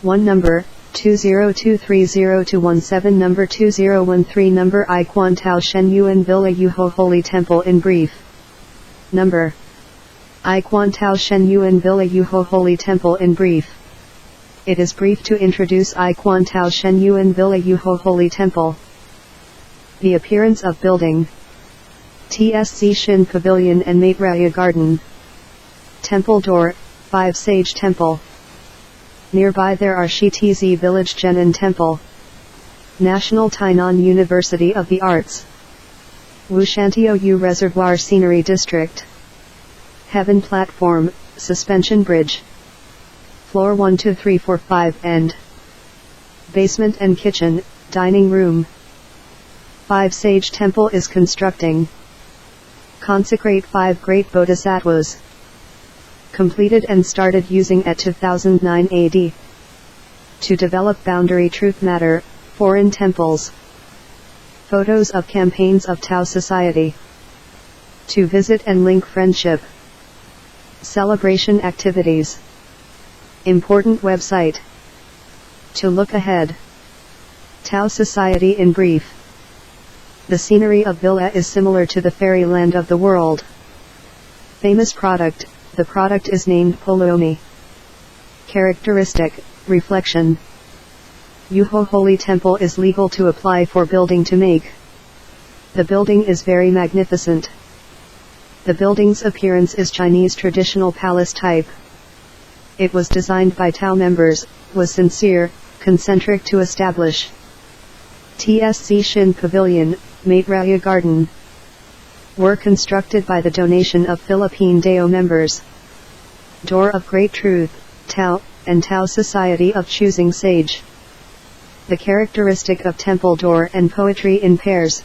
1 number, 20230-17 number 2013 number Iquan Tao Shen Yuan Villa Yuho Holy Temple in brief. Number Iquan Tao Shen Yuan Villa Yuho Holy Temple in brief. It is brief to introduce Iquan Tao Shen Yuan Villa Yuho Holy Temple. The appearance of building. TSC Shin Pavilion and Maitraya Garden. Temple door, 5 Sage Temple. Nearby there are Shitizi Village Jenin Temple. National Tainan University of the Arts. Wushantio U Reservoir Scenery District. Heaven Platform, Suspension Bridge. Floor 1 2 3 4 5 End. Basement and Kitchen, Dining Room. 5 Sage Temple is constructing. Consecrate 5 Great Bodhisattvas. Completed and started using at 2009 AD. To develop boundary truth matter, foreign temples. Photos of campaigns of Tao Society. To visit and link friendship. Celebration activities. Important website. To look ahead. Tao Society in brief. The scenery of Villa is similar to the fairyland of the world. Famous product. The product is named Polomi. Characteristic, reflection. Yuho Holy Temple is legal to apply for building to make. The building is very magnificent. The building's appearance is Chinese traditional palace type. It was designed by Tao members, was sincere, concentric to establish. TSC Shin Pavilion, Maitraya Garden. Were constructed by the donation of Philippine Dao members. Door of Great Truth, Tao, and Tao Society of Choosing Sage. The characteristic of temple door and poetry in pairs.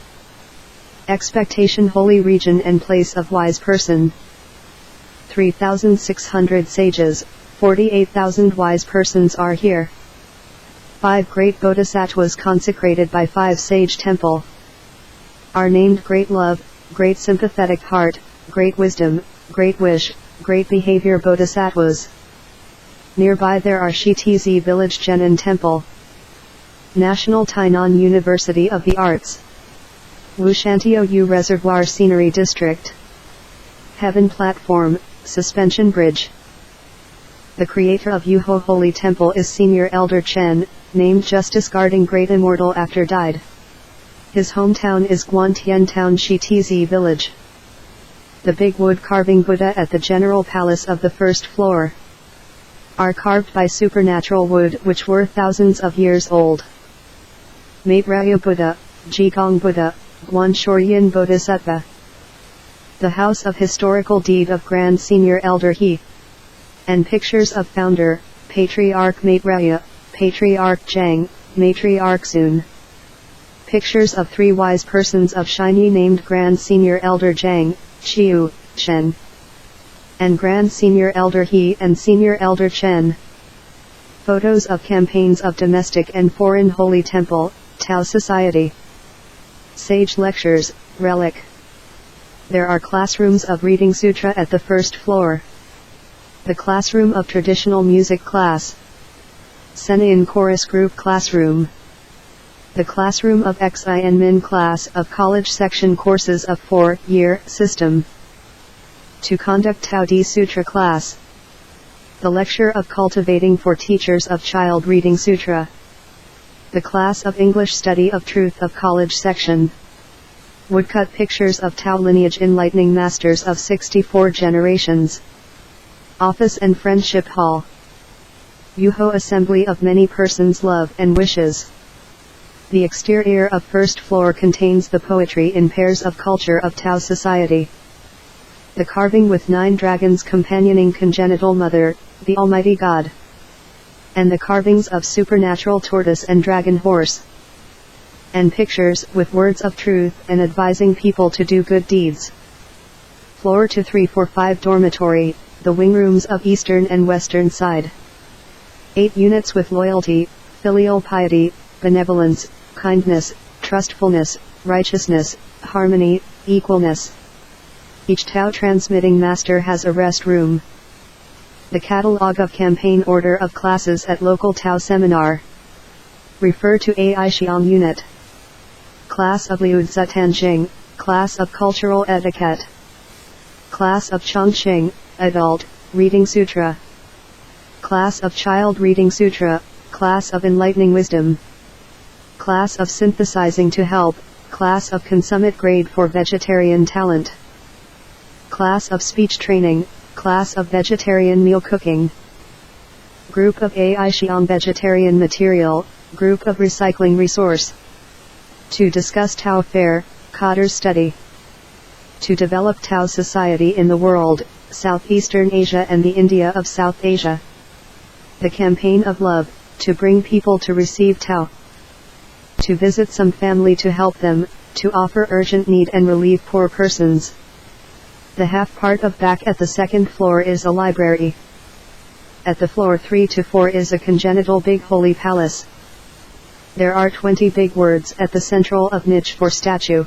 Expectation Holy region and place of wise person. 3,600 sages, 48,000 wise persons are here. 5 great bodhisattvas consecrated by 5 sage temple. Are named Great Love, Great Sympathetic Heart, Great Wisdom, Great Wish, Great Behavior Bodhisattvas. Nearby there are Shitizi Village Jenin Temple. National Tainan University of the Arts. Wushantio U Reservoir Scenery District. Heaven Platform, Suspension Bridge. The creator of Yuho Holy Temple is Senior Elder Chen, named Justice Guarding Great Immortal after died. His hometown is Guantian Town Shitizi Village. The big wood carving Buddha at the General Palace of the first floor are carved by supernatural wood which were thousands of years old. Maitraya Buddha, Jigong Buddha, Guanshoryin Bodhisattva. The house of historical deed of Grand Senior Elder He. And pictures of founder, Patriarch Maitraya, Patriarch Zhang, Matriarch Sun. Pictures of 3 wise persons of Shinyi named Grand Senior Elder Zhang, Qiu, Shen. And Grand Senior Elder He and Senior Elder Chen. Photos of campaigns of domestic and foreign holy temple, Tao Society. Sage lectures, relic. There are classrooms of reading sutra at the first floor. The classroom of traditional music class. Senayan chorus group classroom. The classroom of Xi and Min class of college section courses of 4-year system. To conduct Tao Di Sutra class. The lecture of cultivating for teachers of child reading sutra. The class of English study of truth of college section. Woodcut pictures of Tao lineage enlightening masters of 64 generations. Office and friendship hall. Yuho assembly of many persons' love and wishes. The exterior of first floor contains the poetry in pairs of culture of Tao Society. The carving with 9 dragons companioning congenital mother, the Almighty God. And the carvings of supernatural tortoise and dragon horse. And pictures with words of truth and advising people to do good deeds. Floor 2 3 4 5 dormitory, the wing rooms of eastern and western side. 8 units with loyalty, filial piety, benevolence, kindness, trustfulness, righteousness, harmony, equalness. Each Tao transmitting master has a rest room. The catalog of campaign order of classes at local Tao seminar. Refer to AI Xiang unit. Class of Liu Tanjing, Class of Cultural Etiquette. Class of Chongqing, Adult, Reading Sutra. Class of Child Reading Sutra, Class of Enlightening Wisdom. Class of Synthesizing to Help, Class of Consummate Grade for Vegetarian Talent. Class of Speech Training, Class of Vegetarian Meal Cooking. Group of AI Xiang Vegetarian Material, Group of Recycling Resource. To discuss Tao Fair, Cotters Study. To develop Tao society in the world, Southeastern Asia and the India of South Asia. The campaign of love, to bring people to receive Tao. To visit some family to help them, to offer urgent need and relieve poor persons. The half part of back at the second floor is a library. At the floor 3 to 4 is a congenital big holy palace. There are 20 big words at the central of niche for statue.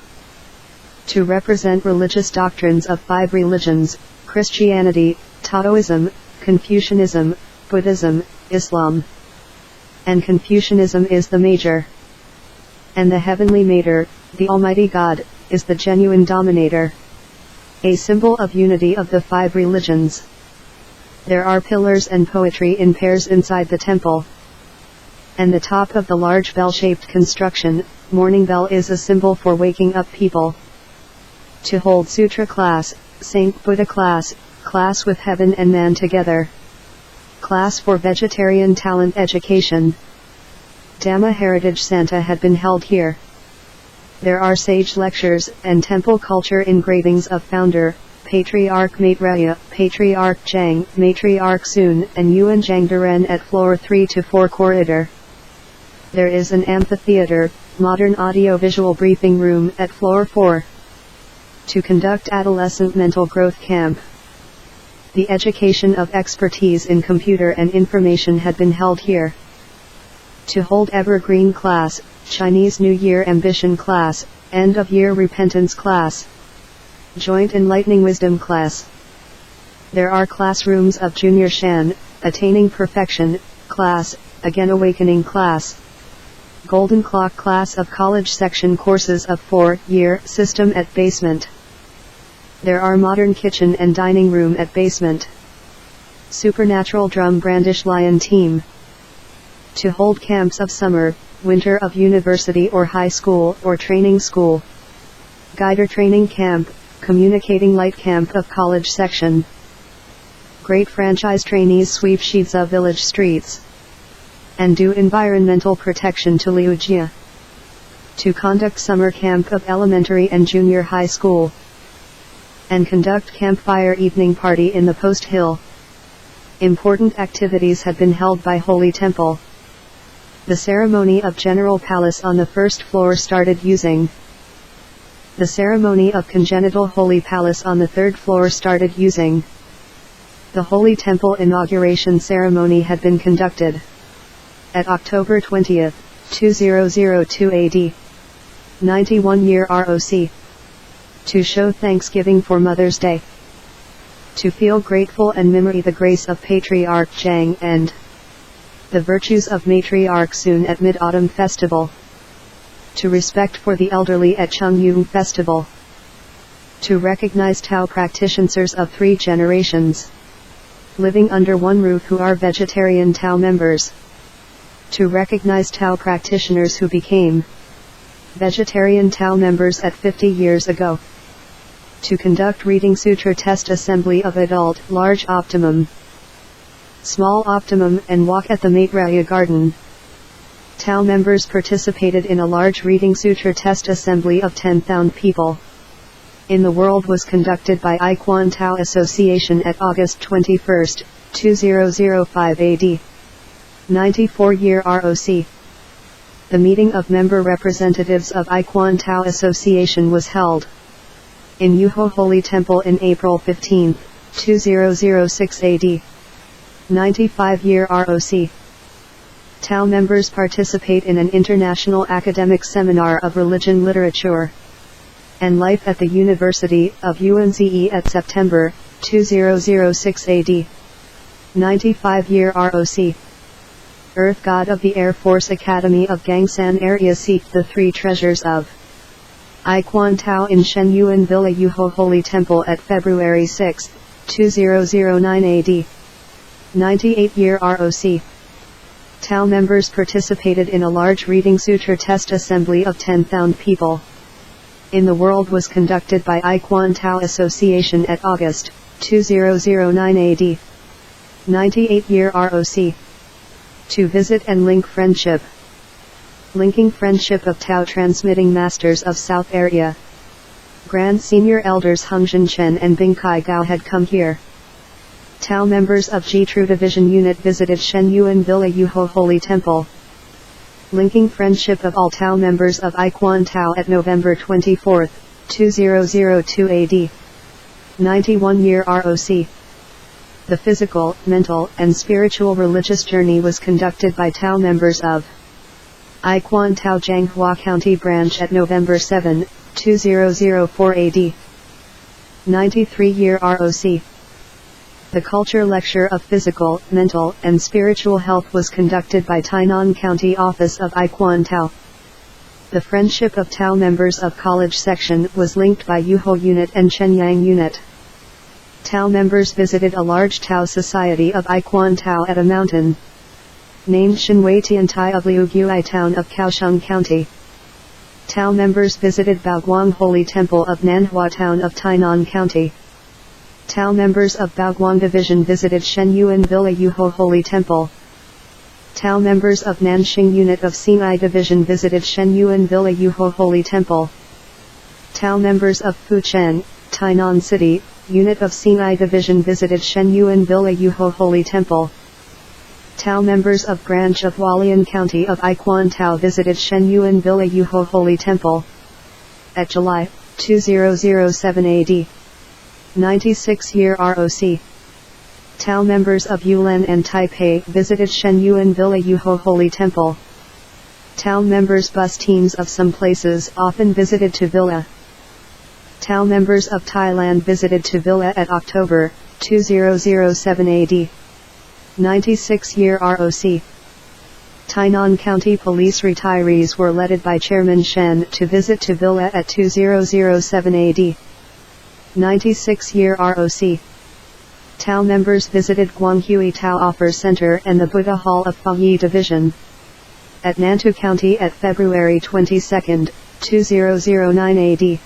To represent religious doctrines of 5 religions, Christianity, Taoism, Confucianism, Buddhism, Islam. And Confucianism is the major. And the heavenly mater, the Almighty God, is the genuine dominator. A symbol of unity of the 5 religions. There are pillars and poetry in pairs inside the temple. And the top of the large bell-shaped construction, morning bell, is a symbol for waking up people. To hold sutra class, Saint Buddha class, class with heaven and man together. Class for vegetarian talent education. Dhamma Heritage Santa had been held here. There are sage lectures and temple culture engravings of founder, Patriarch Maitreya, Patriarch Zhang, Matriarch Sun, and Yuan Zhangdaren at floor 3 to 4 corridor. There is an amphitheater, modern audio-visual briefing room at floor 4. To conduct adolescent mental growth camp. The education of expertise in computer and information had been held here. To hold evergreen class, Chinese New Year ambition class, end of year repentance class. Joint enlightening wisdom class. There are classrooms of junior Shan, attaining perfection, class, again awakening class. Golden clock class of college section courses of 4-year system at basement. There are modern kitchen and dining room at basement. Supernatural drum brandish lion team. To hold camps of summer, winter of university or high school or training school. Guider training camp, communicating light camp of college section. Great franchise trainees sweep Shiza village streets. And do environmental protection to Liujia. To conduct summer camp of elementary and junior high school. And conduct campfire evening party in the post hill. Important activities had been held by Holy Temple. The ceremony of General Palace on the first floor started using. The ceremony of Congenital Holy Palace on the third floor started using. The Holy Temple inauguration ceremony had been conducted. At October 20, 2002 AD. 91-year ROC. To show thanksgiving for Mother's Day. To feel grateful and memory the grace of Patriarch Zhang and the virtues of Matriarch Sun at Mid-Autumn Festival. To respect for the elderly at Chungyung Festival. To recognize Tao practitioners of 3 generations. Living under one roof who are vegetarian Tao members. To recognize Tao practitioners who became vegetarian Tao members at 50 years ago. To conduct reading sutra test assembly of adult, large optimum, small optimum and walk at the Maitreya garden. Tao members participated in a large reading sutra test assembly of 10,000 people. In the world was conducted by Iquan Tao Association at August 21, 2005 AD. 94-year ROC. The meeting of member representatives of Iquan Tao Association was held in Yuho Holy Temple in April 15, 2006 AD. 95-year ROC. Tao members participate in an international academic seminar of religion literature and life at the University of UNZE at September 2006 AD. 95-year ROC. Earth God of the Air Force Academy of Gangsan area seek the three treasures of I Quan Tao in Shen Yuan Villa Yuho Holy Temple at February 6, 2009 AD. 98-year ROC. Tao members participated in a large reading sutra test assembly of 10,000 people in the world was conducted by I Quan Tao Association at August 2009 AD. 98-year ROC. To visit and link friendship. Linking friendship of Tao transmitting masters of South area. Grand Senior Elders Hungzhen Chen and Bingkai Gao had come here. Tao members of Jitru Division Unit visited Shen Yuan Villa Yuho Holy Temple. Linking friendship of all Tao members of I Quan Tao at November 24, 2002 AD. 91-year ROC. The physical, mental, and spiritual religious journey was conducted by Tao members of I Quan Tao Jianghua County Branch at November 7, 2004 AD. 93-year ROC. The culture lecture of physical, mental, and spiritual health was conducted by Tainan County Office of I Quan Tao. The friendship of Tao members of college section was linked by Yuho Unit and Shenyang Unit. Tao members visited a large Tao society of I Quan Tao at a mountain named Shinwei Tiantai of Liuguai town of Kaohsiung County. Tao members visited Baoguang Holy Temple of Nanhua town of Tainan County. Tao members of Baoguang Division visited Shen Yuan Villa Yuho Holy Temple. Tao members of Nanxing Unit of Xinai Division visited Shen Yuan Villa Yuho Holy Temple. Tao members of Fuchen, Tainan City, Unit of Xinai Division visited Shen Yuan Villa Yuho Holy Temple. Tao members of Branch of Hualien County of I Quan Tao visited Shen Yuan Villa Yuho Holy Temple. At July 2007 AD. 96-year ROC. Tao members of Yulan and Taipei visited Shen Yuan Villa Yuho Holy Temple. Tao members bus teams of some places often visited to Villa. Tao members of Thailand visited to Villa at October 2007 AD. 96-year ROC. Tainan County Police retirees were led by Chairman Shen to visit to Villa at 2007 AD. 96-year ROC. Tao members visited Guanghui Tao Offer Center and the Buddha Hall of Fayi Division at Nantou County at February 22, 2009 AD.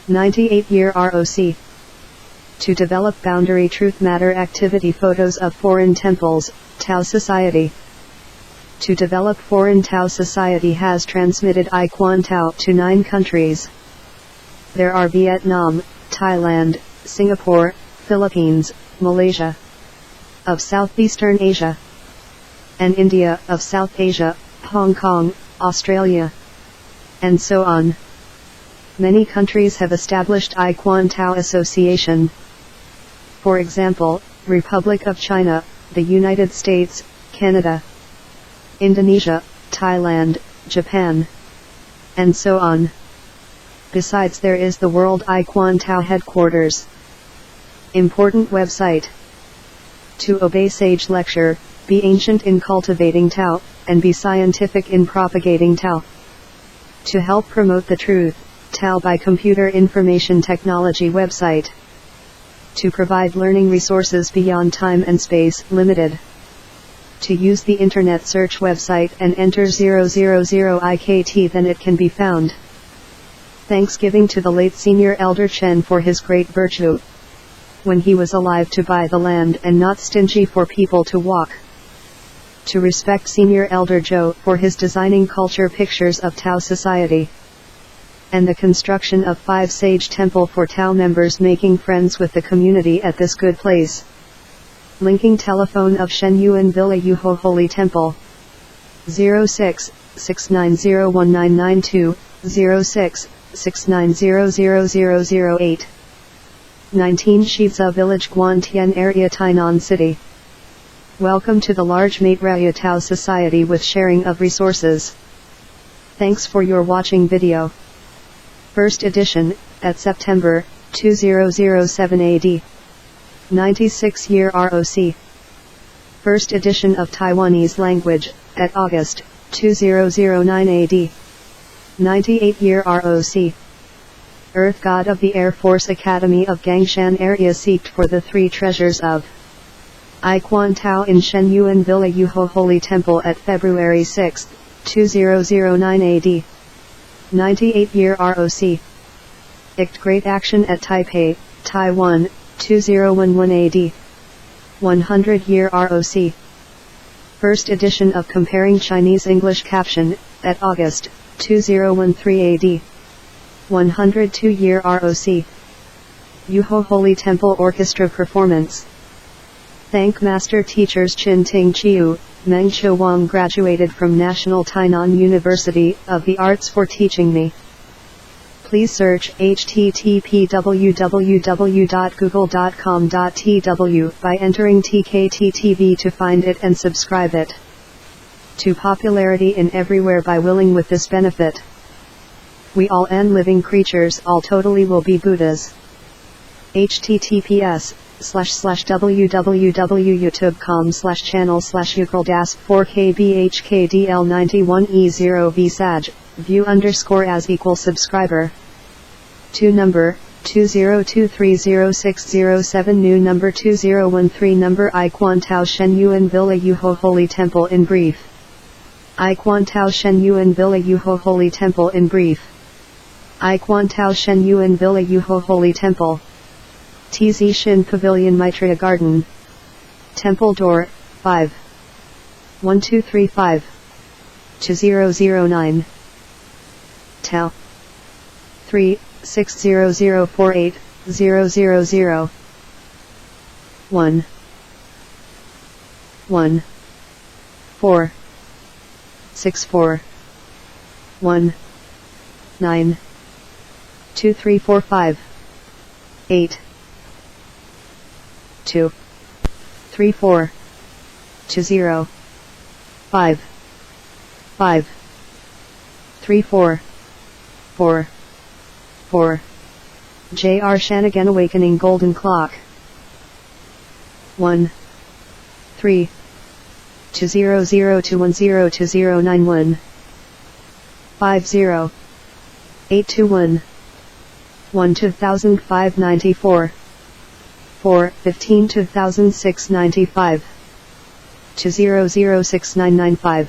98-year ROC. To develop boundary truth matter activity photos of foreign temples, Tao Society. To develop foreign Tao Society has transmitted I Quan Tao to 9 countries. There are Vietnam, Thailand, Singapore, Philippines, Malaysia, of Southeastern Asia, and India, of South Asia, Hong Kong, Australia, and so on. Many countries have established I Quan Tao Association. For example, Republic of China, the United States, Canada, Indonesia, Thailand, Japan, and so on. Besides, there is the World I Quan Tao Headquarters. Important website. To obey sage lecture, be ancient in cultivating Tao, and be scientific in propagating Tao. To help promote the truth, Tao by Computer Information Technology website. To provide learning resources beyond time and space, limited. To use the internet search website and enter 000 IKT, then it can be found. Thanksgiving to the late Senior Elder Chen for his great virtue, when he was alive, to buy the land and not stingy for people to walk. To respect Senior Elder Zhou for his designing culture pictures of Tao Society, and the construction of 5 sage temple for Tao members, making friends with the community at this good place. Linking telephone of Shen Yuan Villa Yuho Holy Temple. 06 6901992, 06 6900008. 19 Shiza Village, Guantian area, Tainan City. Welcome to the large Maitraya Tao Society with sharing of resources. Thanks for your watching video. First edition, at September 2007 AD. 96-year ROC. First edition of Taiwanese language, at August 2009 AD. 98-year ROC. Earth God of the Air Force Academy of Gangshan area seeked for the three treasures of Iquan Tao in Shen Yuan Villa Yuho Holy Temple at February 6, 2009 AD. 98-year ROC. Ict Great Action at Taipei, Taiwan, 2011 AD. 100-year ROC. First edition of Comparing Chinese-English caption, at August 2013 AD. 102-year ROC. Yuho Holy Temple Orchestra Performance. Thank Master Teachers Chin Ting Chiu, Meng Cho Wang graduated from National Tainan University of the Arts for teaching me. Please search http://www.google.com.tw by entering TKTTV to find it and subscribe it to popularity in everywhere by willing with this benefit. We all and living creatures all totally will be Buddhas. https://www.youtube.com/channel/ukrdas4kbhkdl91e0vsaj, view_as subscriber. To number 20230607 new number 2013 number Iquan Tao Shen Yuan Villa Yuho Holy Temple in brief. Iquan Tao Shen Yuan Villa Yuho Holy Temple in brief. Iquan Tao Shen Yuan Villa Yuho Holy Temple. TZ Shin Pavilion Maitreya Garden. Temple Door, 5. 1235. 2009. Tao. 3, 60048, 000. 1. 1. 4. 64. 1. 9. 2345. 8. 2. 34. 20. 5. 5. 34. 4. 4. J.R. Shanagan Awakening Golden Clock. 1. 3. 20021020991. 50. 821. 1 2594. 4 15 2695. 20069995.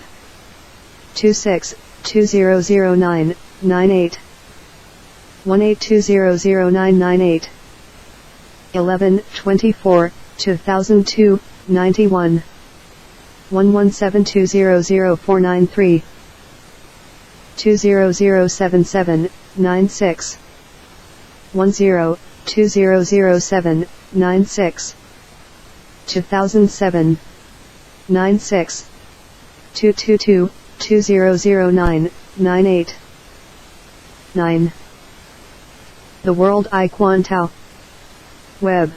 26 2009 98. 18200998. 11 24 2002 91. 1172000493. 20077 96. 10 2007 96. 2007 96. 222 2009 98. 9. The World Iquan Tao. Web.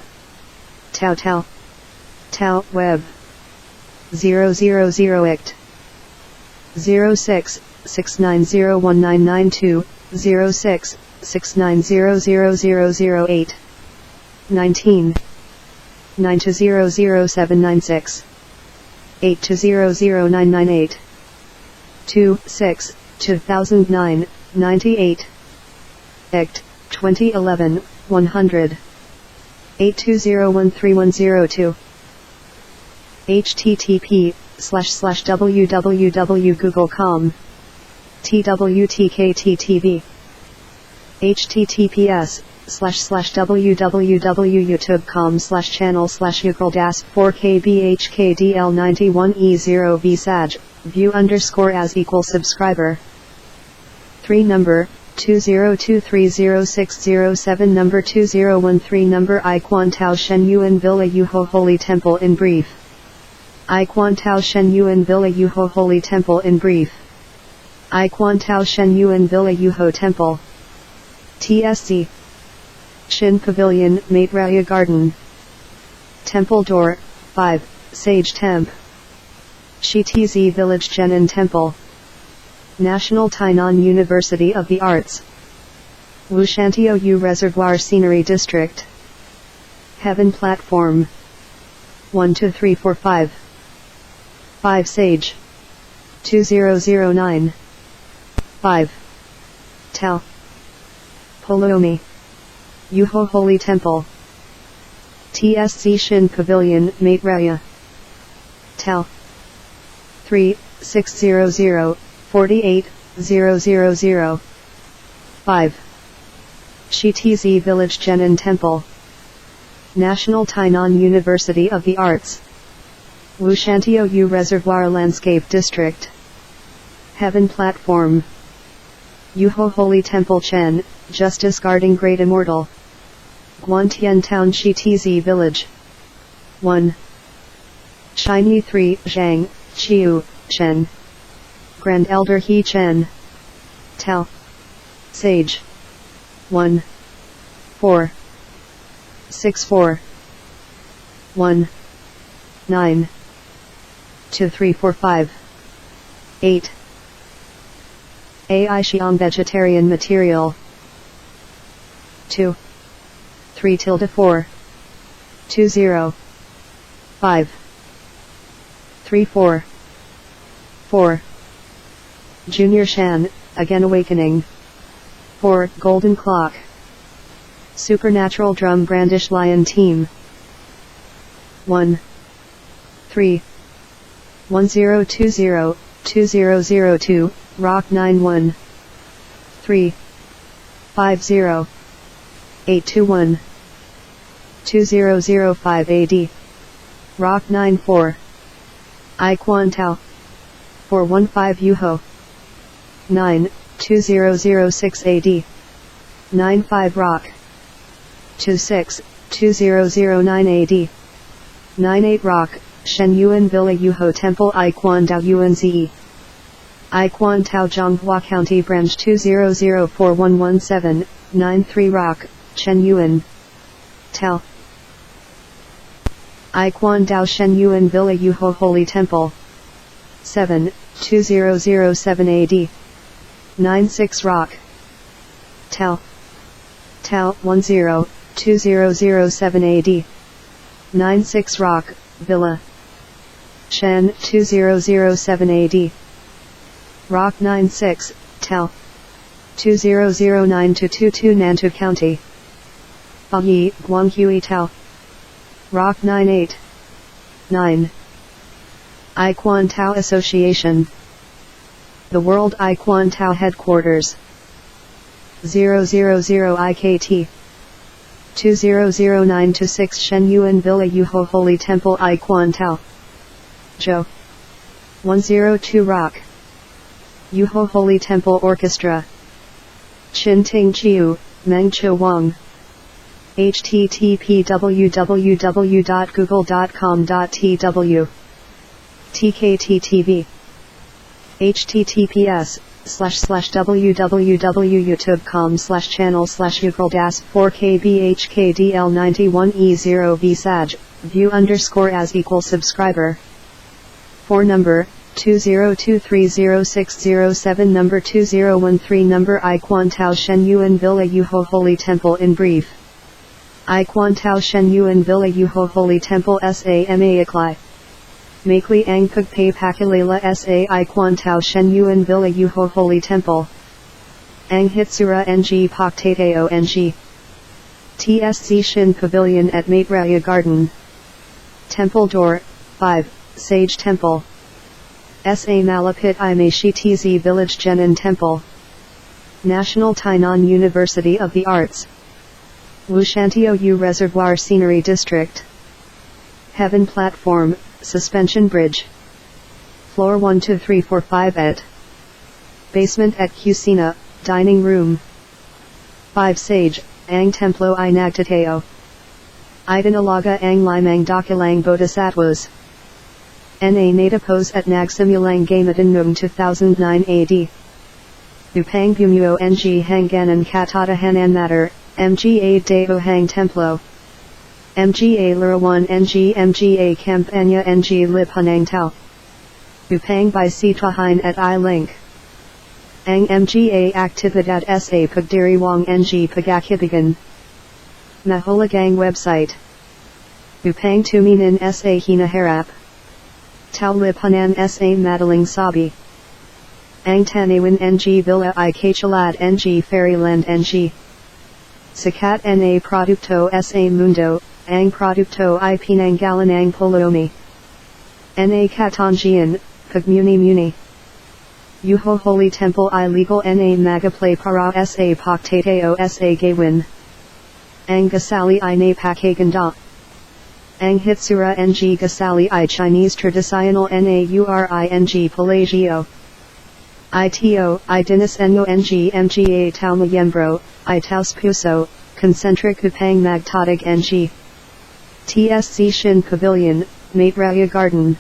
Tao Tao. Tao Web. 000 ict. 06 6901992 06 6900008. 19. 92000796. 82000998. 2 6 2009 98. Ict. 2011 100. 82013102. http://www.google.com twtkttv. https://www.youtube.com/channel/ukrdas4kbhkdl91e0vsaj, view_as subscriber. 3 number 20230607 number 2013 number Iquan Tao Shen Yuan Villa Yuho Holy Temple in brief. Iquan Tao Shen Yuan Villa Yuho Holy Temple in brief. Iquan Tao Shen Yuan Villa Yuho Temple. TSC. Shin Pavilion Maitreya Garden. Temple Door, 5, Sage Temp. Shi TZ Village Jenin Temple. National Tainan University of the Arts. Wushantiao U Reservoir Scenery District. Heaven Platform. 12345. 5 Sage 2009 5 Tao Polomi Yuho Holy Temple TSC Shin Pavilion Maitraya Tao 3 600 48 000 5 Shitizi Village Jenin Temple National Tainan University of the Arts Wushantio U Reservoir Landscape District Heaven Platform Yuho Holy Temple Chen, Justice Guarding Great Immortal Guantian Town Shitizi Village 1 Shiny 3 Zhang, Chiu, Chen Grand Elder He Chen Tao Sage 1 4 6 4 1 9 2 3 4 5 8 AI Xiong Vegetarian Material 2 3 tilde 4 2 0 5 3 4 4 Junior Shan, Again Awakening 4 Golden Clock Supernatural Drum Brandish Lion Team 1 3 1020 2002 Rock 91 3 50 821 2005 AD Rock 94 I Quan Tao 415 Yuho 9 2006 AD 95 Rock 26 2009 AD 98 Rock Shen Yuan Villa Yuho Temple I Quan Dao Unze I Quan Tao Zhonghua County Branch 2004117 93 Rock Chen Yuan Tao I Quan Dao Shen Yuan Villa Yuho Holy Temple 7 2007 AD 96 Rock Tao Tao 10 2007 AD 96 Rock Villa Shen 2007 AD Rock 96 Tao 2009 to 22 Nantou County Bayi Guanghui Tao Rock 98 9 I Quan Tao Association The World I Quan Tao Headquarters 000 IKT 2009 to 6 Shen Yuan Villa Yuho Holy Temple I Quan Tao Zhou 102 Rock Yuho Holy Temple Orchestra Qin Ting Chiu, Meng Chiu Wang http www.google.com.tw TKTTV https://www.youtube.com/channel/youtube-4kbhkdl91e0v view _ as subscriber 4 number 20230607 number 2013 number I Quan Tao Shen Yuan Villa Yuho Holy Temple in brief I Quan Tao Shen Yuan Villa Yuho Holy Temple SAMA Iklai Makli Ang Pugpay Pakilela Sa I Quan Tao Shen Yuan Villa Yuho Holy Temple Ang Hitsura Ng Paktateo Ng TSC Shin Pavilion at Maitraya Garden Temple Door 5 Sage Temple Sa Malapit I Shitizi Village Jenin Temple National Tainan University of the Arts Wushantio U Reservoir Scenery District Heaven Platform Suspension Bridge Floor 1 2 3 4 5 et Basement at Cucina Dining Room 5 Sage Ang Templo I Nagtateo Idanalaga Ang Limang Dakilang Bodhisattvas Na Natapos at Nagsimulang Gamitan Nung 2009 AD Upang Bumuo Ng Hanganan Katata Hanan Matter Mga Deo Hang Templo Mga Lurawan Ng Mga Campanya Ng Lip Hanang Tao Upang by Sitwahin at I Link Ang Mga Actividad Sa Pagdiriwang Ng Pagakibigan Maholagang Website Upang Tuminin Sa Hinaharap Tau Lipanan sa Madaling Sabi. Ang Tanawan ng Villa I Kachalad ng Fairyland ng Sikat na Producto sa Mundo, ang Producto I Pinanggalan ang Polomi. Na Katangian, Pagmuni Muni. Yuho Holy Temple I Legal na Magaplay Para sa Pagtateo sa Gawin. Ang Gasali I na Pakaganda. Ang Hitsura ng Gasali I Chinese Tradicional na Uring Pelagio. Ito, I Dinis Enyo ng Mga Tau Mayembro, I Taus Puso, Concentric Upang Magtatig ng TSC Shin Pavilion, Mate Raya Garden.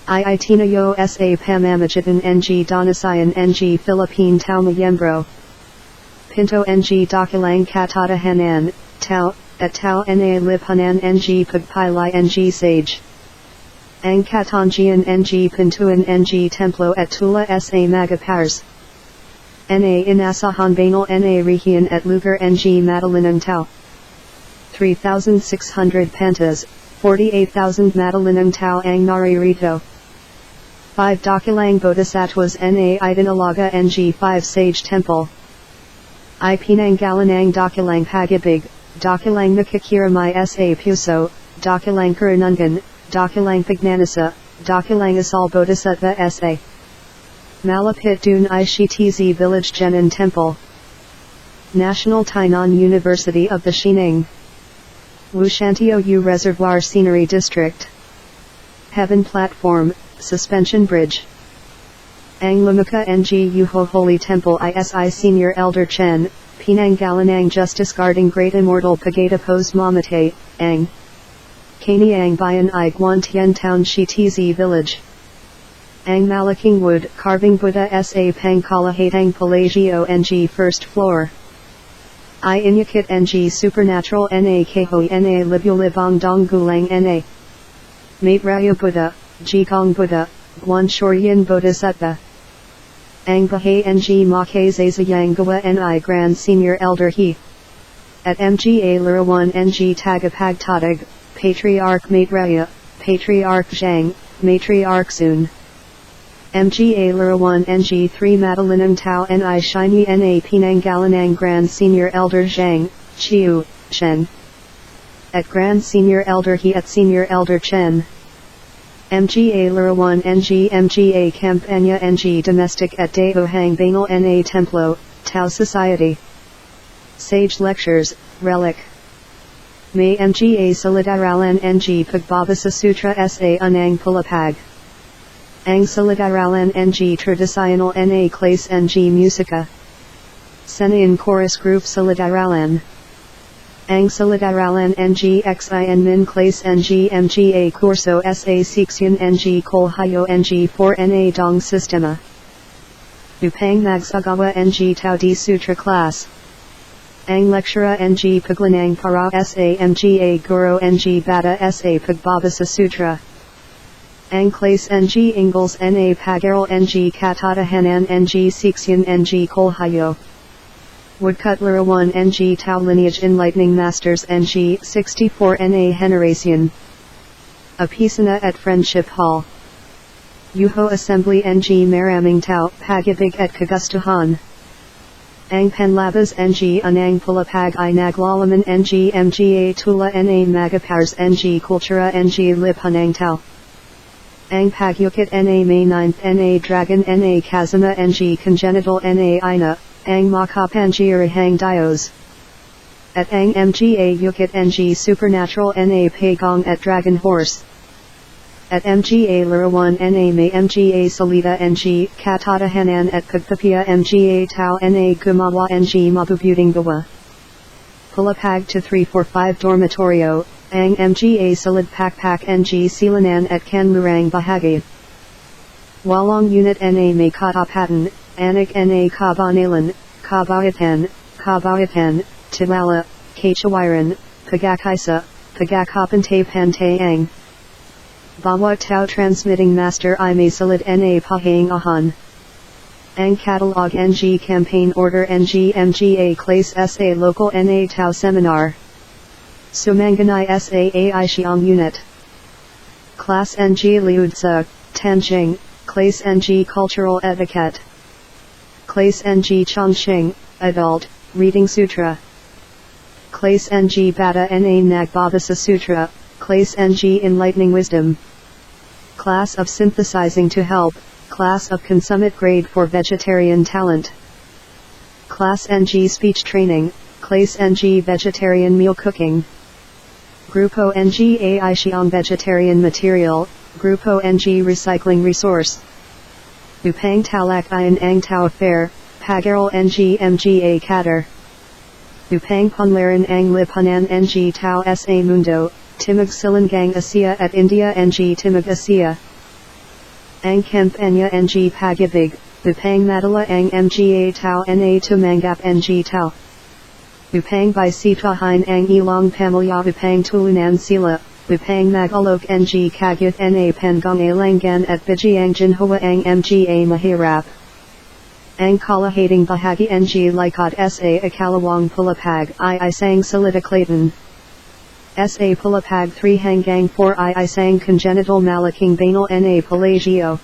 I Itinayo sa Pamamagitan ng Donasian ng Philippine Tau Mayembro. Pinto ng Dakilang Katata Hanan, Tau, at Tau na Lipanan ng Pagpilay ng Sage. Ang Katangian ng Pintuan ng Templo at Tula sa Magapars. Na Inasahan Banal na Rihian at Lugar ng Madalinang Tau. 3,600 Pantas, 48,000 Madalinang Tau ang Naririto. 5 Dakilang Bodhisattvas na Idinalaga ng 5 Sage Temple. I Pinanggalan ang Dakilang Pagibig, Dakilang Nakakiramay sa Puso, Dakilang Karunungan, Dakilang Pagnanasa, Dakilang Asal Bodhisattva sa Malapit Dun Ishitz Village Jenin Temple. National Tainan University of the Xining. Wushantio U Reservoir Scenery District. Heaven Platform, Suspension Bridge. Ang Lamuka ng Yuho Holy Temple ISI Senior Elder Chen, Pinanggalanang Justice Guarding Great Immortal Pagata Pose Mamate, Ang Kaniang Bayan I Guan Tien Town Shitz Village. Ang Malaking Wood Carving Buddha sa Pangkalahatang Pelagio ng First Floor. I Inyakit ng Supernatural na Kahoy na Libulibang Donggulang na Mate Raya Buddha, Jigong Buddha, Guan Shoryan Bodhisattva. Ang Bahay ng Make Zazayang Gawa ni Grand Senior Elder He. At Mga Larawan ng Tagapagtatag, Patriarch Mate Raya, Patriarch Zhang, Matriarch Sun. Mga Larawan ng 3 Madalinang Tau ni Shiny na Pinanggalanang Grand Senior Elder Zhang, Chiu, Shen. At Grand Senior Elder He at Senior Elder Chen. Mga Larawan ng Mga Campanya ng Domestic at Daohang Banal na Templo, Tau Society. Sage Lectures, Relic. May Mga Solidaralan ng Pagbabasa Sutra sa Anang Pulapag. Ang Solidaralan ng Tradicional na Clase ng Musica. Senayan Chorus Group Solidaralan. Ang Solidaralan ng Xin Min Clase ng Mga Curso sa Seksyon ng Kolhayo ng 4 na Dong Sistema. Upang Magsagawa ng Tao Di Sutra Class. Ang Lectura ng Paglanang Para sa Mga Guru ng Bata sa Pagbabasa Sutra. Ang Clase ng Ingles na Pagaral ng Katatahanan ng Seksyon ng Kolhayo. Woodcut Larawan ng Tau Lineage Enlightening Masters ng 64 na Generacion. Apisana at Friendship Hall. Yuho Assembly ng Maraming Tau Pagibig at Kagustuhan. Ang Panlabas ng Anang Pulapag I Naglalaman ng Mga Tula na Magapars ng Kultura ng Lipanang Tau. Ang Pagyukit na May 9th na Dragon na Kazuma ng Congenital na Ina, ang Makapangyarihang Dios. At ang Mga Yukit ng Supernatural na Pagong at Dragon Horse. At Mga Larawan na May Mga Salida ng Katatahanan at Pagpapia Mga Tau na Gumawa ng Mabubuting Gawa. Pulapag to 345 Dormitorio, ang Mga Salid Pakpak ng Silanan at Kanmurang Bahagi. Walong Unit na May Katapatan, Anak na Kabanalan, Kabayatan, Tilala, Kachawiran, Pagakaisa, Pagakapante Pantayang. Bawa Tau Transmitting Master I May Salid na Pahang Ahan. Ang Catalog ng Campaign Order ng Mga Clase sa Local na Tau Seminar. Sumanganay sa Ai Siang Unit. Class ng Liudsa, Tanjing, Class ng Cultural Etiquette. Class ng Chongqing, Adult, Reading Sutra. Class ng Bata Na Nagbabasa Sutra, Class ng Enlightening Wisdom. Class of Synthesizing to Help, Class of Consummate Grade for Vegetarian Talent. Class ng Speech Training, Class ng Vegetarian Meal Cooking. Grupo ng AI Xiong Vegetarian Material, Grupo ng Recycling Resource. Upang Talak Ian Ang Tao Fair, Pagaral ng Mga Kader. Upang Punlaran ang Lipunan ng Tao Sa Mundo, Timog Silangang Asia at India ng Timog Asia. Ang Kampanya ng Pagibig, Upang Madala ang Mga Tao Na Tumangap ng Tao. Upang Bisitahin ang Ilong Pamilya Upang Tulunan Sila, Upang Magalok ng Kagyut Na Pangong Alangan at Bijiang Jinhua ang Mga Mahirap. Ang Kalahating Bahagi ng Likat Sa Akalawang Pulapag Isang Salida Clayton. Sa Pulapag 3 Hanggang 4 Isang Congenital Malaking Banal Na Pelagio.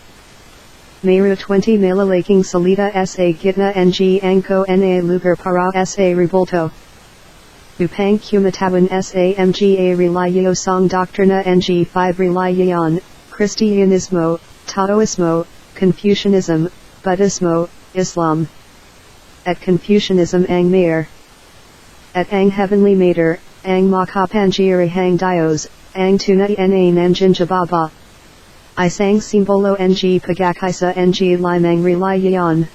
Meru 20 Malalaking Salida Sa Gitna ng Angko Na Lugar Para Sa Revolto. Upang Kumatawan Sa Mga Relayo Song Doctrina ng 5 Relayon, Cristianismo, Taoismo, Confucianism, Buddhismo, Islam. At Confucianism ang Mayor. At ang Heavenly Mater, ang Makapangyari hang Dios, ang Tunay Na Nanjin Jababa. Isang Simbolo ng Pagkakaisa ng Limang Relayon.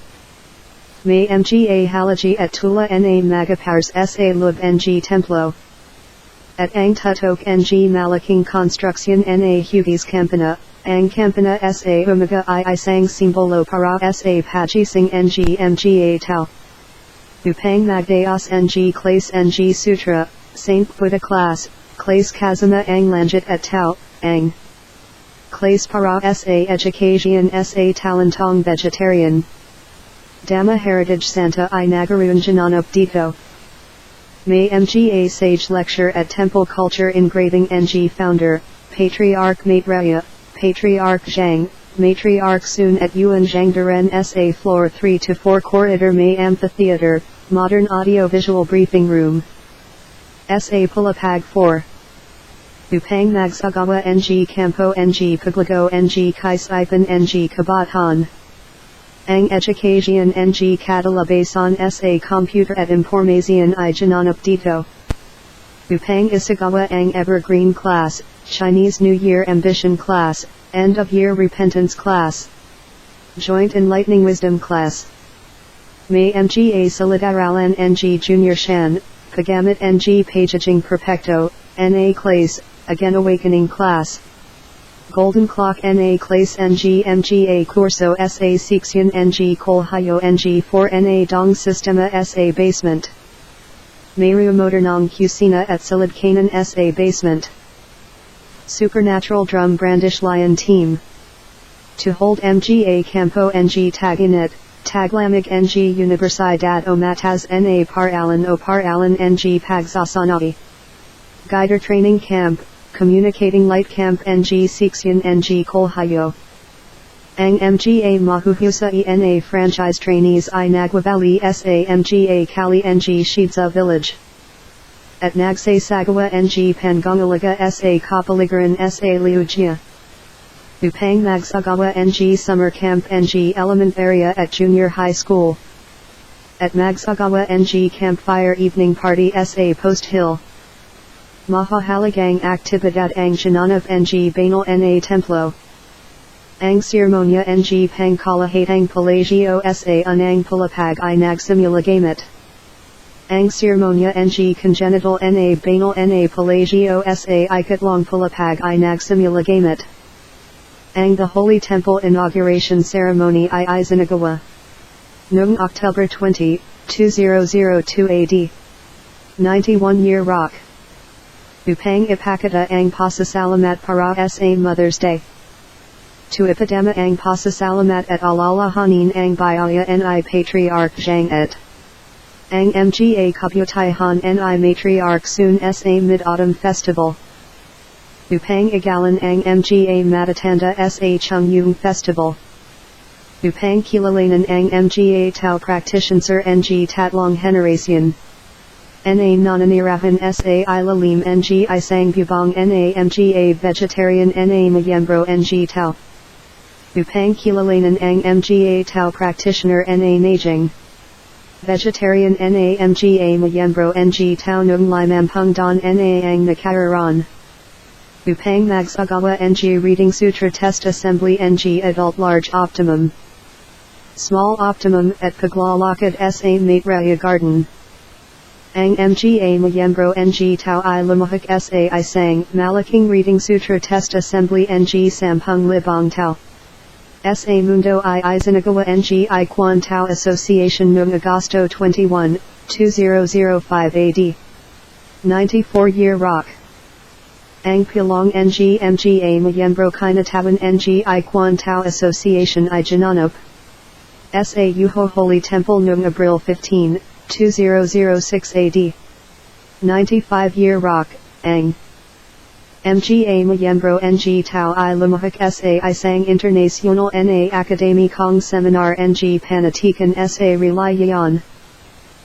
May Mga Halaji at Tula Na Magapars Sa Lub ng Templo. At ang Tutok ng Malaking Construction Na Hugis Campana, ang Campana Sa Umaga Isang Simbolo Para Sa Pagising ng Mga Tao. Upang Magdayos ng Clase ng Sutra, Saint Buddha Class, Clase Kazama ang Lanjit at Tao, ang Clase Para Sa Education Sa Talentong Vegetarian. Dhamma Heritage Santa I Nagarun Jananop Dito. May Mga Sage Lecture at Temple Culture Engraving ng Founder, Patriarch Maitreya, Patriarch Zhang, Matriarch Sun at Yuan Zhangdaren Sa Floor 3 to 4 Corridor May Amphitheater, Modern Audio Visual Briefing Room. Sa Pulapag 4. Upang Magsagawa ng Campo ng Paglago ng Kaisipan ng Kabatan. Ang Education ng Catalabasan Sa Computer at Information I Jananap Dito. Upang Isagawa ang Evergreen Class, Chinese New Year Ambition Class, End of Year Repentance Class. Joint Enlightening Wisdom Class. May Mga Solidaralan ng Junior Shan, Pagamit ng Pagiging Perfecto, Na Clase, Again Awakening Class. Golden Clock Na Clase ng Mga Curso Sa Seksyon ng Kolhayo ng 4 Na Dong Sistema Sa Basement. Maru Modernong Kusina at Salid Kanan Sa Basement. Supernatural Drum Brandish Lion Team. To hold Mga Campo ng Taginet, Taglamig ng Universidad o Matas Na Paralan o Paralan ng Pagsasanawi. Guider Training Camp, Communicating Light Camp ng Seksyon ng Kolhayo. Ang Mga Mahuhusa Na Franchise Trainees I Nagwavali Sa Mga Kali ng Shidza Village. At Nagsasagawa ng Pangongalaga Sa Kapaligaran Sa Liugia. Upang Magsagawa ng Summer Camp ng Element Area at Junior High School. At Magsagawa ng Campfire Evening Party Sa Post Hill. Mahahalagang Aktibidad ang Jananap ng Banal Na Templo. Ang Sirmonya ng Pangkalahatang Pelagio Sa Unang Pulapag I Nagsimulagamit. Ang Sirmonya ng Congenital Na Banal Na Pelagio Sa Ikatlong Pulapag I Nagsimulagamit. Ang The Holy Temple Inauguration Ceremony I Isinagawa. Noong October 20, 2002 AD. 91-year rock. Upang ipakita ang pasasalamat para sa Mother's Day. To ipidama ang pasasalamat at alalahanin ang bayaya ni Patriarch Zhang at ang Mga kabutihan ni Matriarch Sun sa Mid-Autumn Festival. Upang Igalan ang Mga Matatanda sa Chung Yung Festival. Upang Kilalanan ang Mga Tao Practitioner ng Tatlong Generasyon. Na Nananirahan sa Ilalim ng Isang Bubong na Mga Vegetarian na Mayembro ng Tao. Upang Kilalanan ang Mga Tao Practitioner na Najing Vegetarian na Mga Mayembro ng Tao Nung Limampung Don na ang Nakararan. Upang Magsagawa ng Reading Sutra Test Assembly ng Adult Large Optimum. Small Optimum at Paglalakad sa Matraya Garden. Ang Mga Mayembro ng Tao I Lumahak sa Isang Malaking Reading Sutra Test Assembly ng Sampung Libong Tao. Sa Mundo I Isinagawa ng Iquan Tao Association noong Agosto 21, 2005 AD. 94-year rock. Ang Pilong ng Mga Mayembro Kinatawan ng Iquan Tao Association I Jananop. Sa Yuho Holy Temple noong Abril 15, 2006 AD. 95-year rock, ang Mga Mayembro ng Tao I Lumahak sa Isang Internacional na Akademikong Seminar ng Panatikan sa Religion.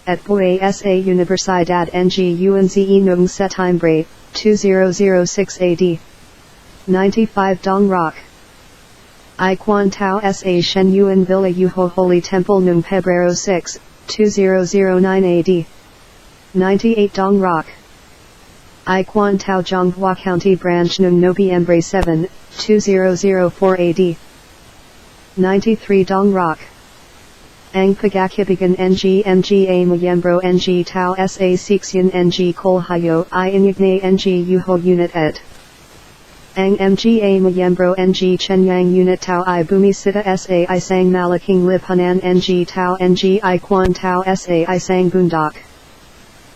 At Buhay sa Universidad ng UNZE noong Septembre, 2006 AD. 95 Dong Rock. Iquan Tao sa Shen Yuan Villa Yuho Holy Temple noong Pebrero 6, 2009 AD. 98 Dong Rock. Iquan Tao Zhonghua County Branch noong Nobyembre 7, 2004 AD. 93 Dong Rock. Ang Pagakibigan ng Mga Mayembro ng Tao sa Siksyan ng Kolhayo I Inyagnay ng Yuho Unit et. Ang Mga Mayembro ng Chenyang Unit Tao I Bumisita sa Isang Malaking Lipunan ng Tao ng Iquan Tao sa Isang Bundok.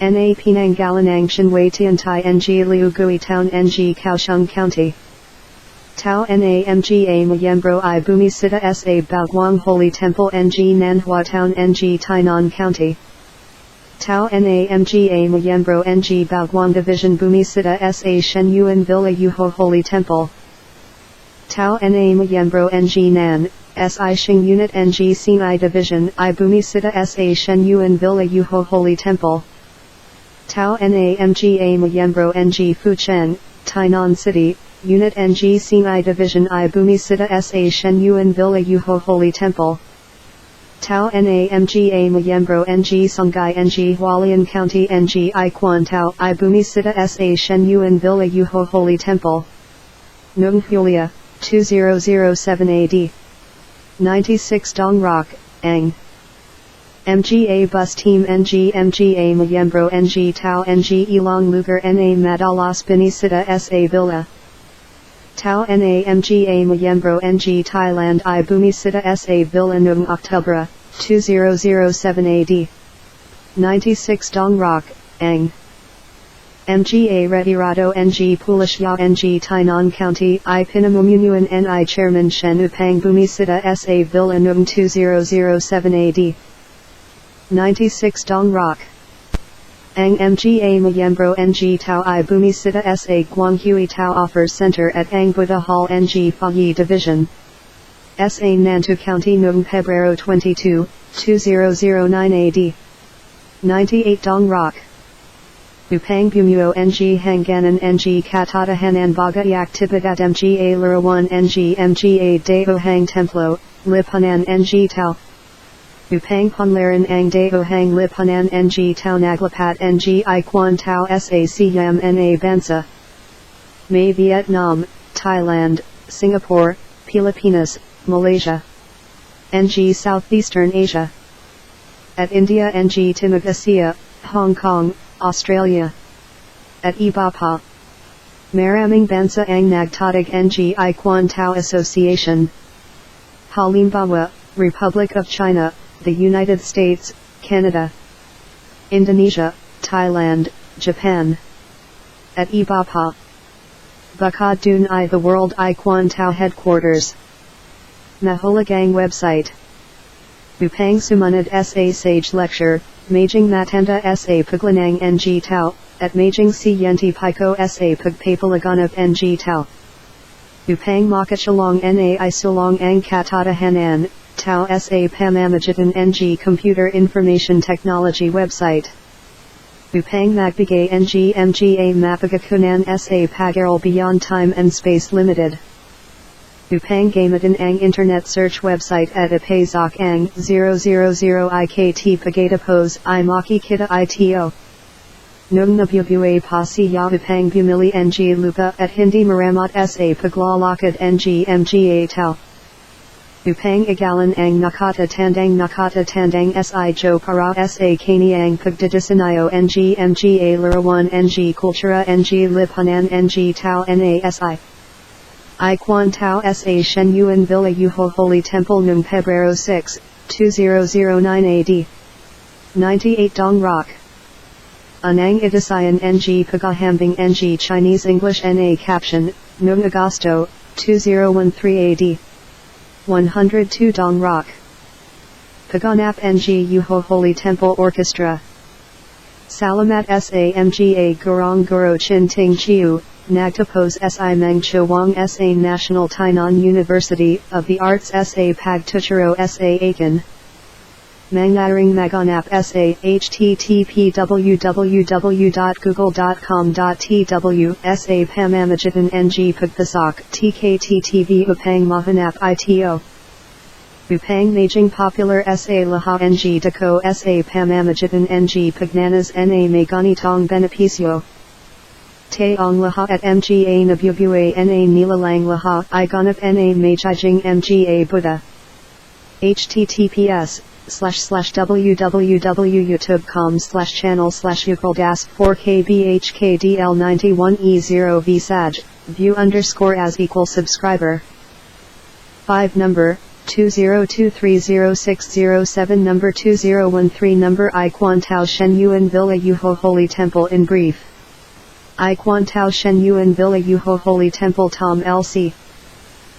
Na Pinanggalan ang Shinway Tiantay ng Liugui Town ng Kaohsiung County. Tao na Mga Mayembro I Bumisita sa Baguang Holy Temple ng Nanhua Town ng Tainan County. Tao na Mga Mayembro ng Baguang Division Bumisita sa Shen Yuan Villa Yuho Holy Temple. Tao na Mayembro ng Nan, si Xing Unit ng Sinai Division I Bumisita sa Shen Yuan Villa Yuho Holy Temple. Tao na Mga Mayembro ng Fucheng, Tainan City, Unit ng Sinai Division I Bumisita sa Shen Yuan Villa Yuho Holy Temple. Tao na Mga Mayembro ng Songhai ng Hualien County ng Iquan Tao I Bumisita sa Shen Yuan Villa Yuho Holy Temple. Noong Hulyo, 2007 AD. 96 Dong Rock, ang Mga Bus Team ng Mga Mayembro ng Tao ng Ilang Lugar na Madalas Binisita sa Villa. Tao na Mga Mayembro ng Thailand I Bumisita sa Villa noong October, 2007 AD. 96 Dong Rock, ang Mga Retirado ng Pulisya ng Tainan County I Pinamumunuan ni Chairman Shen Upang Bumisita sa Villa noong 2007 AD. 96 Dong Rock. Ang Mga Mayembro ng Tao I Bumisita sa Guanghui Tao Offers Center at ang Buddha Hall ng Fayi Division. Sa Nantou County noong Pebrero 22, 2009 AD. 98 Dong Rock. Upang Bumuo ng Hangganan ng Katatahanan Baga Iactividad Mga Larawan ng Mga Daohang Templo, Lipunan ng Tao. Upang Punlaran ang Daohang Lipunan ng Tao Naglapat ng Iquan Tao sa Siam na Bansa. May Vietnam, Thailand, Singapore, Pilipinas, Malaysia. Ng Southeastern Asia. At India ng Timog Asia, Hong Kong, Australia. At Ibapa. Maraming Bansa ang Nagtatag ng Iquan Tao Association. Halimbawa, Republic of China, the United States, Canada, Indonesia, Thailand, Japan. At Ibapa. Bukod dun I the World Iquan Tao Headquarters. Mahulagang website. Upang Sumunod sa Sage Lecture, Majing Matanda sa Paglanang ng Tao, at Majing si Yenti Pico sa Pagpapalaganap ng Tao. Upang Makachalong na Isulong ang Katatahanan, Tao sa Pamamagitan ng Computer Information Technology Website. Upang Magbigay ng mga Mapagakunan sa Pag-aral Beyond Time and Space Limited. Upang Gamitin ang Internet Search Website at Ipazok ang 000 IKT Pagatapos I Makikita Ito. Nung Nabubuay pa siya upang bumili ng lupa at hindi maramot sa paglalakad ng mga tao. Upang igalan ang nakatatandang si jo para sa kaniang pagdidisinayo ng mga larawan ng kultura ng lipunan ng tao nasi. Iquan Tao sa Shenyuan Villa Yuho Holy Temple nung Pebrero 6, 2009 AD. 98 Dong Rock. Anang Idasayan ng Pagahambing ng Chinese English na caption, nung Agosto, 2013 AD. 102 Dong Rock. Paganap ng Yuho Holy Temple Orchestra. Salamat sa mga Gurong Guro Chin Ting Chiu. Nagtapos si Meng Chawang sa National Tainan University of the Arts sa Pagtuturo sa Akin. Mangaring Maganap sa http://www.google.com.tw sa Pamamagitan ng Pagpasok TKTTV upang mahanap ito. Upang Majing Popular sa Laha ng Dako sa Pamamagitan ng Pagnanas na may ganitong benepisyo. Taong laha at mga nabubuay na nilalang laha I ganap na majijing mga Buddha. https://www.youtube.com/channel/4kbhkdl91e0v view_as=subscriber. 5 Number 20230607 Number 2013 Number Iquan Tao Shenyuan Villa Yuho Holy Temple in brief. Iquan Tao Shenyuan Villa Yuho Holy Temple Tom LC.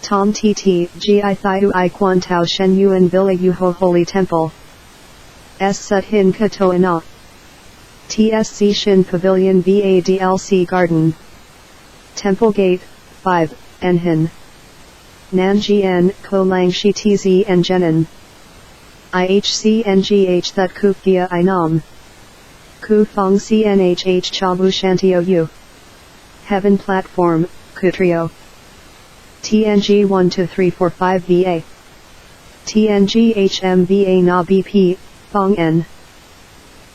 Tom TT Gi Thiu Iquan Tao Shenyuan Villa Yuho Holy Temple. S Sut Hin Katoana. TSC Shin Pavilion VADLC Garden. Temple Gate, 5, Enhin. Nanjian, Ko Lang Shi TZ and Jenin. IHC NGH That Kukgia Inam. Ku Fong CNHH Chabu Shantio U. Heaven Platform, Kutrio. TNG 12345 VA. TNG HMVA Na BP, Fong N.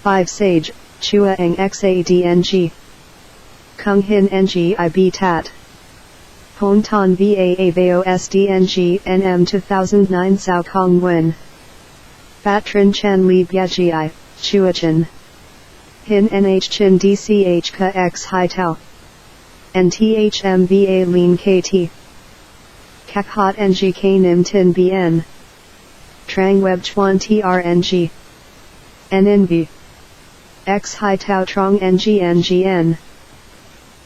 5 Sage, Chua Eng XADNG. Kung Hin NG IB Tat. Hon Ton VA Aveo SDNG NM 2009 Sao Kong Wen. Batrin Chen Li Biaji Chuachin. Hin NH Chin DCH Ka X Hai Tau. NTHMVA Lean KT. Kakhat NG K Nim Tin BN. Trang Web Chuan TRNG. NNV. X Hai Tau Trong NG NGN.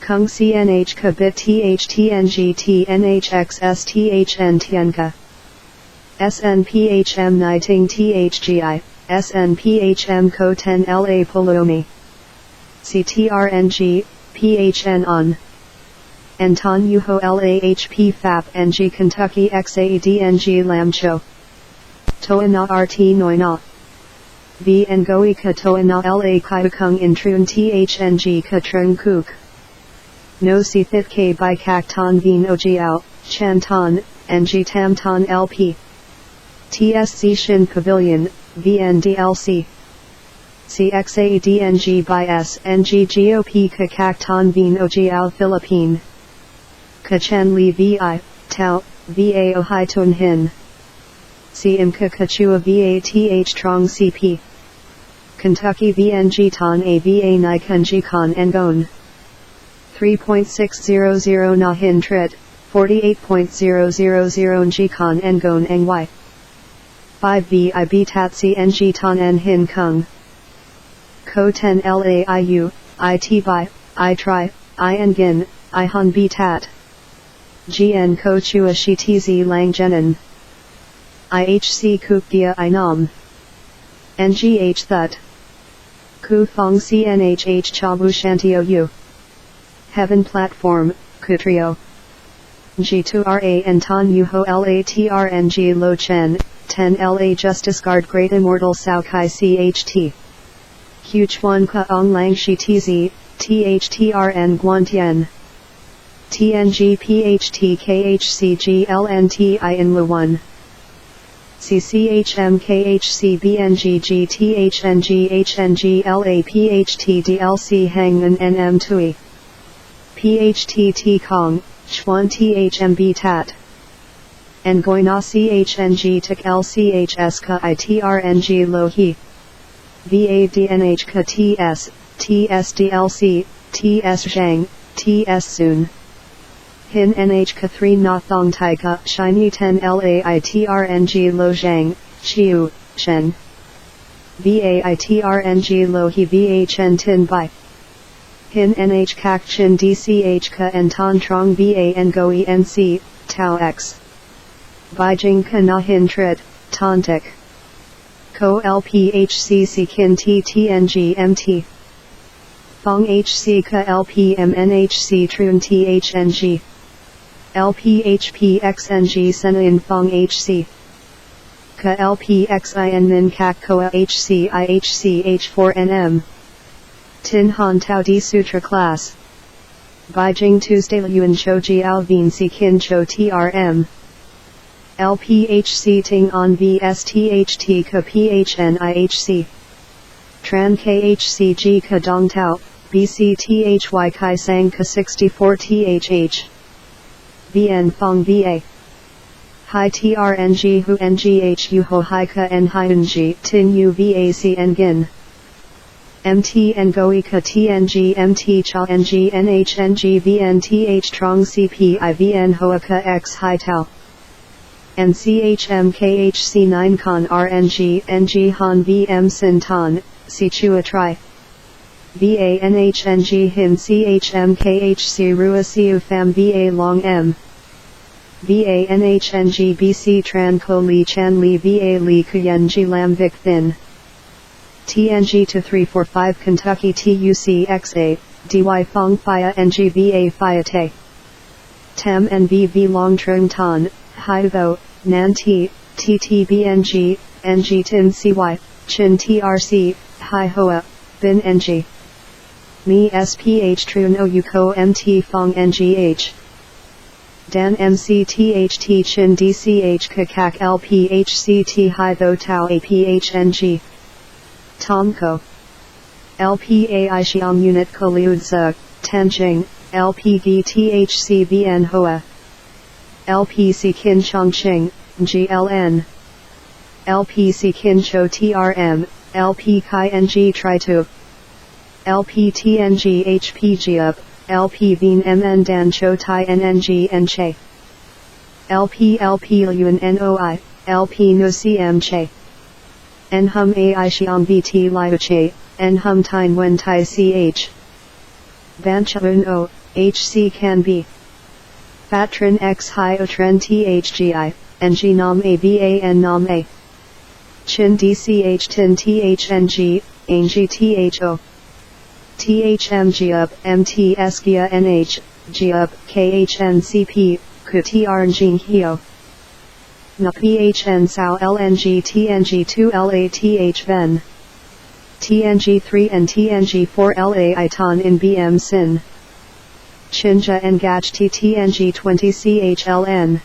Kung CNH Ka Bit THTNG TNHX STHN Tianka. SNPHM Niting THGI. SNPHM Ko 10 LA Polomi. CTRNG, PHN on. Anton Yuho LAHP FAP NG Kentucky XADNG Lamcho. Toa na RT Noina. V Ngoi Ka Toa na LA Kaiukung Intrun THNG Ka Trung Kuk. No Si Thit K by Kak Ton Vien Ojiao, Chan Ton, NG Tam Ton LP. TSC Shin Pavilion, VNDLC. CXADNG by SNG GOP Kakak Ton Vien Ojiao Philippine. Kachan Li VI, Tau, VA Ohai Tun Hin. Imka Kachua VATH Trong CP. Kentucky VNG Ton AVA Nikunji Kon Ngon. 3.600 Na Hin Trit, 48.000 Ng Kon Ngon Ny. 5 VIB Tatsi Ng Ton N Hin Kung. Ko 10 LAIU, IT Bi, I Tri, I Ngin, I Han B Tat. GN Ko Chua Shi TZ Lang Jenin. IHC Kukgia Inam. NGH Thut. Ku Fong Cnhh Chabu Shantio U. Heaven Platform, Kutrio. G2RA Anton Yuho LATRNG Lo Chen, 10 LA Justice Guard Great Immortal Sao Kai CHT. Hu Chuan Ka Ong Lang Shi TZ, THTRN Guantian. TNG PHT KHC GLNTI in Lu 1. CCHM KHC BNG GTHNG HNG LA PHT DLC Hangman NM Tui. PHT T Kong, Chuan THMB Tat. Ngoina CHNG Tik LCHS Ka ITRNG Lo He. VADNH Ka TS, TSDLC, TS Zhang, TS Soon. Hin NH Ka 3 Na Thong Tai Ka Shiny 10 LAITRNG Lo Zhang, Chiu, Shen. VAITRNG Lo He VHN Tin Bai. Hin NH Kak Chin DCH Ka Anton Trong BAN Go ENC, Tau X. Beijing Ka Na Hin Trit, Tontik. Ko LPHCC Kin TTNG MT. Fong HC Ka LPMNHC Trun THNG. LPHPXNG Senain Fong HC. Ka LPXIN Min Kak Koa HC IHCH4NM. Tin Han Tao Di Sutra Class. Beijing Tuesday Yuan Cho Jiao Vien Si Kin Cho TRM. LPHC Ting On VSTHT Ka PHN IHC. Tran KHCG Ka Dong Tao, BCTHY Kai Sang Ka 64THH. VN Fong VA. Hai TRNG Hu NGH U Ho Hai Ka N Hyunji Tin U VAC Ngin. MT Ngoi Ka TNG MT Cha NG NHNG VN TH Trong CP IVN Hoa Ka X Hai Tao. NCHM KHC 9 Con RNG NG Han VM Sin Tan, Si Chua Tri. VANHNG Hin CHM KHC Rua Siu Pham VA Long M. VANHNG BC Tran Ko Li Chan Li VA Li Kuyen Ji Lam Vic Thin. TNG 2345 Kentucky TUCXA, DY Fong Phia NG VA Phia Te. Tem NVV Long Trung Tan, Hai Vo, Nan T, TTBNG, NG Tin CY, Chin TRC, Hai Hoa, Bin NG. Mi SPH Trun O Yuko MT Fong NGH. Dan MCTHT Chin DCH Kakak LPHCT Hai Vo Tau APHNG. Tomko. LPAI Xiong Unit Koliud Zug, Tanjing, LPG THC VN Hoa. LPC Kin Chongqing, GLN. LPC Kin Cho TRM, LP Kai NG Tritu. LPTNG HPG Up, LP Vien MN Dan Cho Tai NNG Nche. LP Lun NOI, LP No CM Che. En Hum AI Xiong BT Liu Che, En Hum Tine Wen Tai CH. Banchaun O, HC Can Be. Fatrin X Hi O Tren THGI, NG Nam A BAN Nam A. Chin DCH Tin THNG, Angi THO. THMG Up MT Eskia NH, G Up KHNCP, Ku TRNG Hio. Na PHN Sao LNG TNG 2 LATH Ven. TNG 3 and TNG 4 LA Iton in BM Sin. Chinja Ngach TTNG 20 CHLN.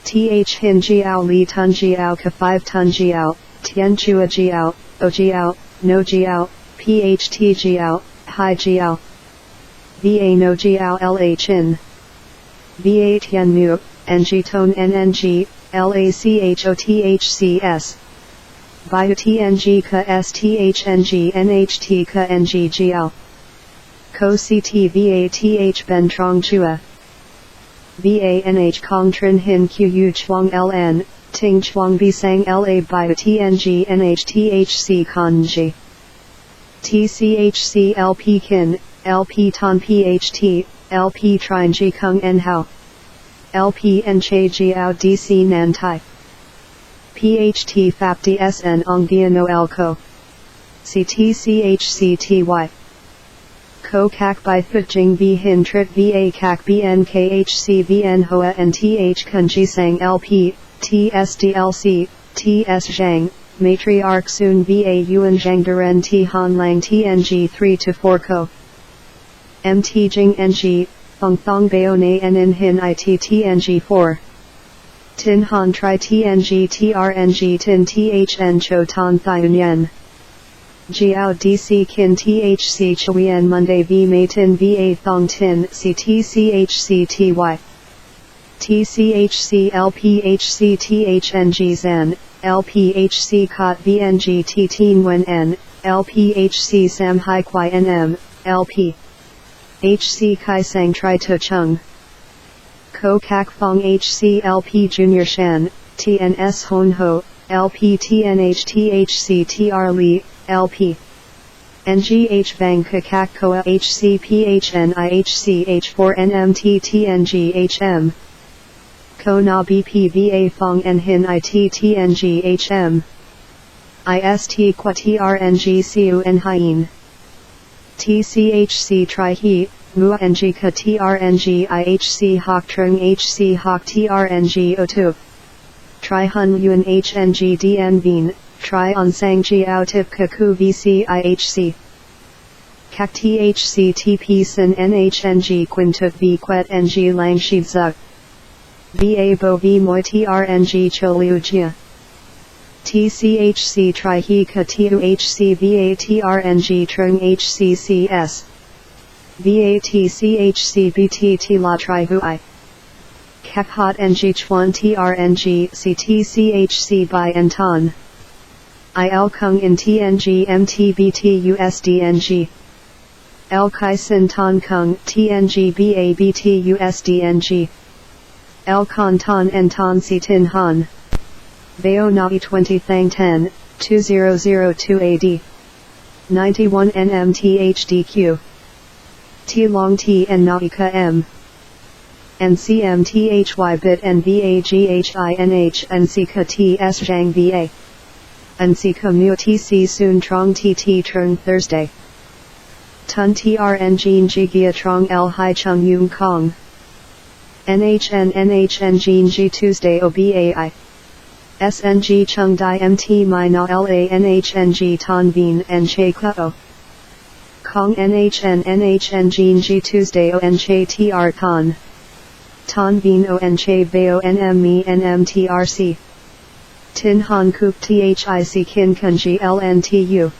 TH Hin Jiao Li Tun Jiao Ka 5 Tun Jiao, Tien Chua Jiao, O Jiao, No Jiao, PHT Jiao, Hai Jiao. VA No Jiao LA Chin. VA Tian Mu, NG Tone NNG, LACHOTHCS. Bio TNG Ka STHNG NHT Ka NG Jiao. Ko CT VATH Ben Trong Chua. VANH Kong Trin Hin Q Chuang LN, Ting Chuang B Sang LA Bio TNG NHTHC Kanji. TCHC LP Kin, LP Ton PHT, LP Trine Ji Kung En Hao. LP En Che Jiao DC Nantai. PHT Fap DSN Ong Dia No Elko. ctchcty. Ko kak by thut jing b hin trit va kak bnkhc vn hoa nth kunji sang lp, tsdlc, ts zhang, matriarch soon va yuan zhang duren t han lang tng 3-4 ko. Mt jing ng, feng thong bao na nin hin it tng 4. Tin han tri tng trng tin thn cho tan thiun yen. Jiao dc kin thc chuyen Monday v may tin va thong tin ctchcty. Tchc lphc thng zan, lphc cot vng t tin wen n, lphc sam hai quai nm, lp. Hc kai sang tri to chung. Ko kak fong hc lp junior shan, tns hon ho, lp tnh thc tr li, lp. Ngh vang kakak koa hc phn ihch 4 nmt tng hm. Ko na bpva fong en hin it tng hm. Ist qua trng siu en hien. Tchc tri he, mua ng ka trng ihc hok trung hc hok trng o2. Tri hun yuan hng dn vien, tri on sang jiao tip kaku vc ihc. Kak thc tp sin nhng quintuk v quet ng lang shi zuk. Va bo v moi trng choliu jia. Tchc tri he ka tuhc va trng trung hccs. Va tchc bt la tri hui. Kak hot ng chuan trng ctchc by en ton. Il kung in tng mtbt usdng. El kai sin ton kung tng babt usdng. El con ton en ton si tin han. Veo nai 20 thang 10, 2002 AD. 91 nmthdq. T long t n nai ka m. NCMTHY bit NVAGHINH NC ka ts zhang va. NC ka mu tc soon trong tt trung Thursday. Tun trn jin jigia trong l hai chung yung kong. NHN jin ji Tuesday obai. SNG chung di mt my na la nhng ton vien en che ko. Kong NHN jin ji Tuesday o en che tr con. Ton vien o en che veo nm mi nmtrc. Tin han kuk thic kin kunji lntu.